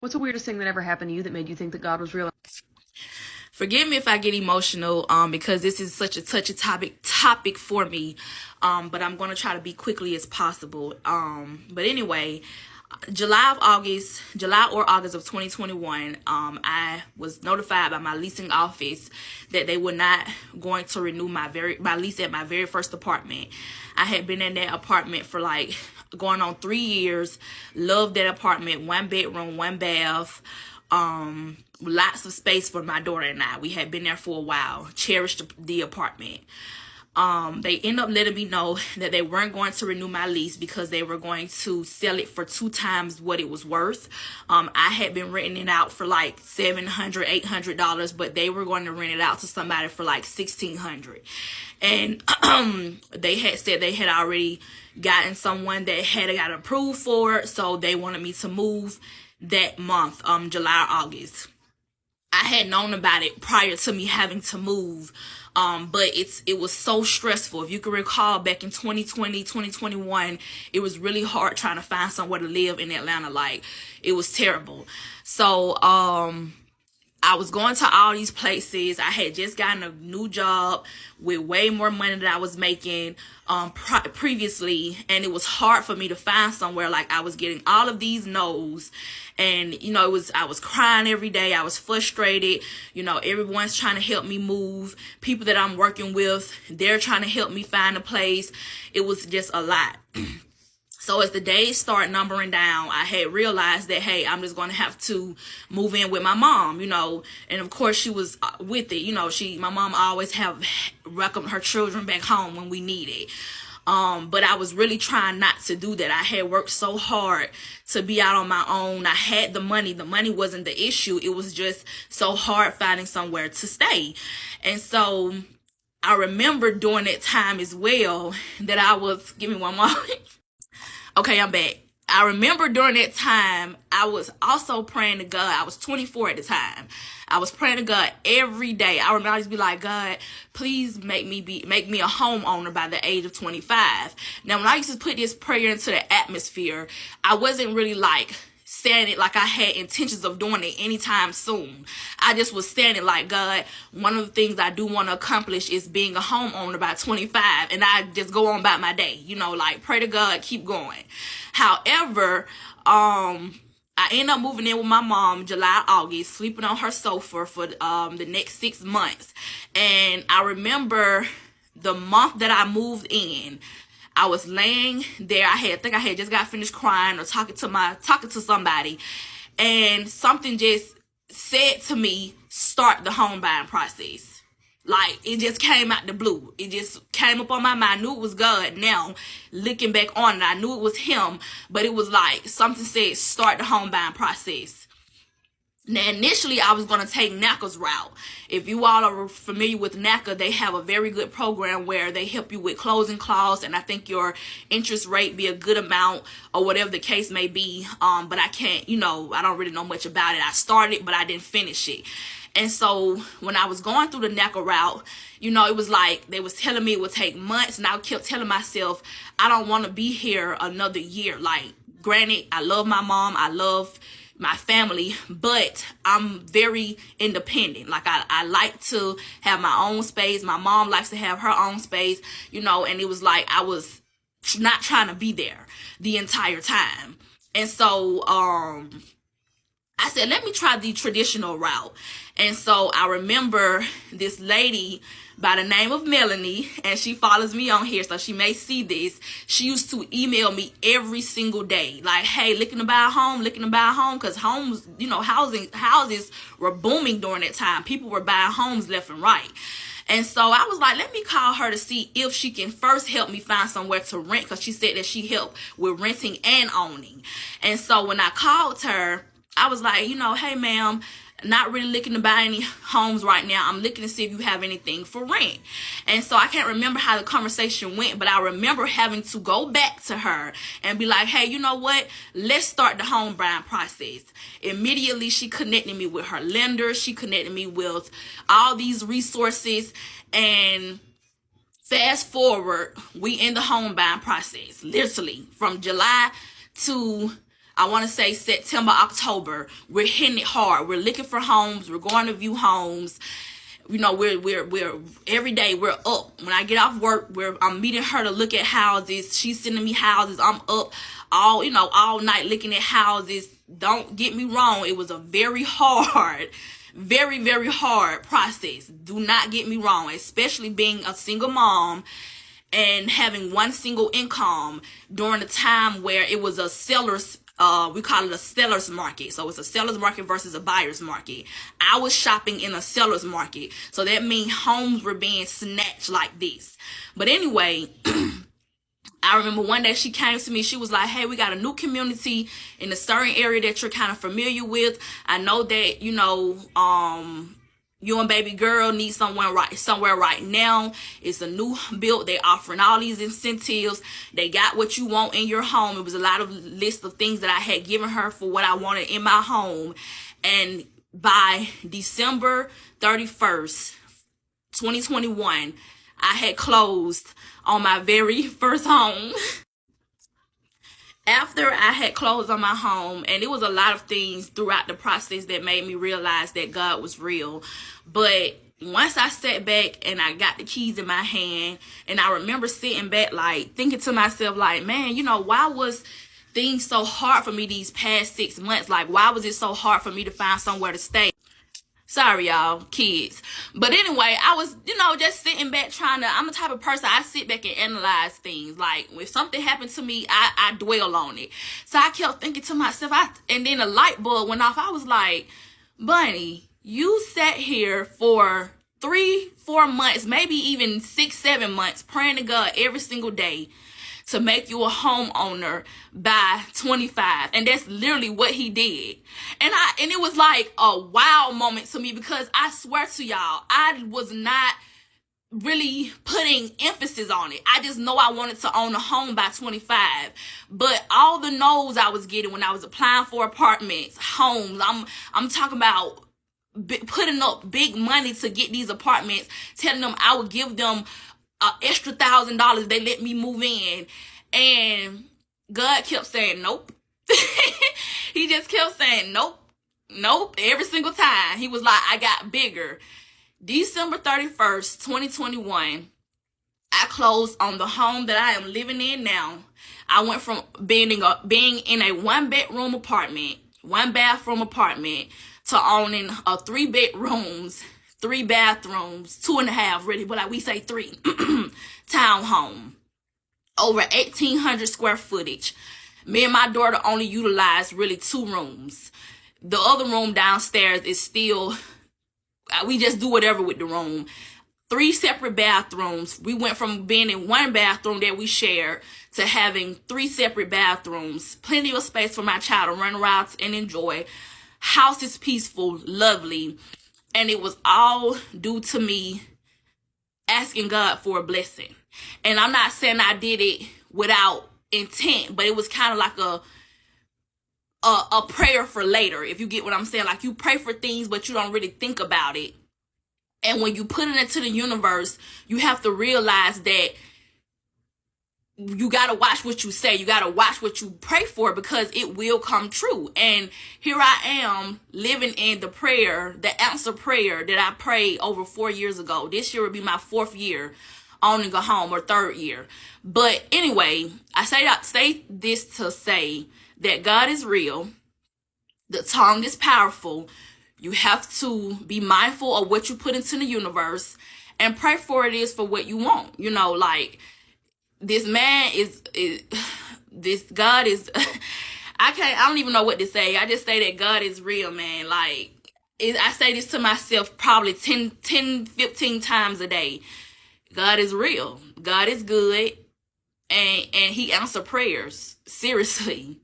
What's the weirdest thing that ever happened to you that made you think that God was real? Forgive me if I get emotional, because this is such a touchy topic for me. But I'm gonna try to be quickly as possible. But anyway, July or August of 2021, I was notified by my leasing office that they were not going to renew my lease at my very first apartment. I had been in that apartment for like going on 3 years. Loved that apartment. 1 bedroom, 1 bath. Lots of space for my daughter and I. We had been there for a while. Cherished the apartment. They ended up letting me know that they weren't going to renew my lease because they were going to sell it for 2 times what it was worth. I had been renting it out for like $700, $800, but they were going to rent it out to somebody for like $1,600. And they had said they had already gotten someone that had got approved for it, so they wanted me to move that month, July or August. I had known about it prior to me having to move. But it was so stressful. If you can recall, back in 2020, 2021, it was really hard trying to find somewhere to live in Atlanta. Like, it was terrible. So, I was going to all these places. I had just gotten a new job with way more money than I was making previously, and it was hard for me to find somewhere. Like, I was getting all of these no's, and I was crying every day. I was frustrated. Everyone's trying to help me move. People that I'm working with, they're trying to help me find a place. It was just a lot. So as the days start numbering down, I had realized that, hey, I'm just going to have to move in with my mom, and of course she was with it. My mom always have welcomed her children back home when we need it. But I was really trying not to do that. I had worked so hard to be out on my own. I had the money. The money wasn't the issue. It was just so hard finding somewhere to stay. And so I remember during that time as well that I was, give me one moment. Okay, I'm back. I remember during that time, I was also praying to God. I was 24 at the time. I was praying to God every day. I remember I used to be like, God, please make me a homeowner by the age of 25. Now, when I used to put this prayer into the atmosphere, I wasn't really like saying it like I had intentions of doing it anytime soon. I just was saying it like, God, one of the things I do want to accomplish is being a homeowner by 25, and I just go on about my day, like pray to God, keep going. However, I ended up moving in with my mom July, August, sleeping on her sofa for the next 6 months. And I remember the month that I moved in, I was laying there. I think I had just got finished crying or talking to somebody, and something just said to me, start the home buying process. Like, it just came out the blue. It just came up on my mind. I knew it was God. Now, looking back on it, I knew it was him, but it was like something said, start the home buying process. Now, initially, I was going to take NACA's route. If you all are familiar with NACA, they have a very good program where they help you with closing costs, and I think your interest rate be a good amount or whatever the case may be. But I can't, I don't really know much about it. I started, but I didn't finish it. And so when I was going through the NACA route, it was like they was telling me it would take months, and I kept telling myself, I don't want to be here another year. Like, granted, I love my mom. I love my family, but I'm very independent. Like, I like to have my own space. My mom likes to have her own space, and it was like I was not trying to be there the entire time. And so I said, let me try the traditional route. And so I remember this lady by the name of Melanie, and she follows me on here, so she may see this. She used to email me every single day, like, hey, looking to buy a home, because homes, houses were booming during that time. People were buying homes left and right. And so I was like, let me call her to see if she can first help me find somewhere to rent, because she said that she helped with renting and owning. And so when I called her, I was like, hey, ma'am, not really looking to buy any homes right now. I'm looking to see if you have anything for rent. And so I can't remember how the conversation went, but I remember having to go back to her and be like, hey, you know what? Let's start the home buying process. Immediately, she connected me with her lender. She connected me with all these resources. And fast forward, we in the home buying process, literally from July to I want to say September, October. We're hitting it hard. We're looking for homes. We're going to view homes. You know, we're every day we're up. When I get off work, I'm meeting her to look at houses. She's sending me houses. I'm up all night looking at houses. Don't get me wrong, it was a very hard, very, very hard process. Do not get me wrong, especially being a single mom and having one single income during a time where it was a seller's we call it a seller's market. So it's a seller's market versus a buyer's market. I was shopping in a seller's market. So that means homes were being snatched like this. But anyway, I remember one day she came to me. She was like, hey, we got a new community in a certain area that you're kind of familiar with. I know that, you and baby girl need somewhere right now. It's a new build. They're offering all these incentives. They got what you want in your home. It was a lot of list of things that I had given her for what I wanted in my home. And by December 31st, 2021, I had closed on my very first home. After I had closed on my home, and it was a lot of things throughout the process that made me realize that God was real. But once I sat back and I got the keys in my hand, and I remember sitting back like thinking to myself like, man, why was things so hard for me these past 6 months? Like, why was it so hard for me to find somewhere to stay? Sorry, y'all, kids. But anyway, I was, just sitting back I'm the type of person, I sit back and analyze things. Like, if something happened to me, I dwell on it. So I kept thinking to myself, and then a light bulb went off. I was like, Bunny, you sat here for 3-4 months, maybe even 6-7 months, praying to God every single day to make you a homeowner by 25. And that's literally what he did. And it was like a wow moment to me, because I swear to y'all, I was not really putting emphasis on it. I just know I wanted to own a home by 25. But all the no's I was getting when I was applying for apartments, homes, I'm talking about putting up big money to get these apartments, telling them I would give them extra $1,000 they let me move in, and God kept saying nope. He just kept saying nope every single time. He was like, I got bigger. December 31st, 2021, I closed on the home that I am living in now. I went from being in a 1-bedroom apartment, 1-bathroom apartment, to owning a 3 bedrooms, 3 bathrooms, 2.5 really, but like we say 3, townhome, over 1,800 square footage. Me and my daughter only utilized really 2 rooms. The other room downstairs is still, we just do whatever with the room. 3 separate bathrooms. We went from being in 1 bathroom that we shared to having 3 separate bathrooms. Plenty of space for my child to run around and enjoy. House is peaceful, lovely. And it was all due to me asking God for a blessing. And I'm not saying I did it without intent, but it was kind of like a prayer for later, if you get what I'm saying. Like, you pray for things, but you don't really think about it. And when you put it into the universe, you have to realize that you got to watch what you say. You got to watch what you pray for, because it will come true. And here I am living in the answer prayer that I prayed over 4 years ago. This year will be my 4th year owning a home, or 3rd year. But anyway, I say this to say that God is real. The tongue is powerful. You have to be mindful of what you put into the universe and pray for it is for what you want. Like, this man this God is, I don't even know what to say. I just say that God is real, man. Like, I say this to myself probably 10-15 times a day. God is real. God is good. And he answers prayers. Seriously.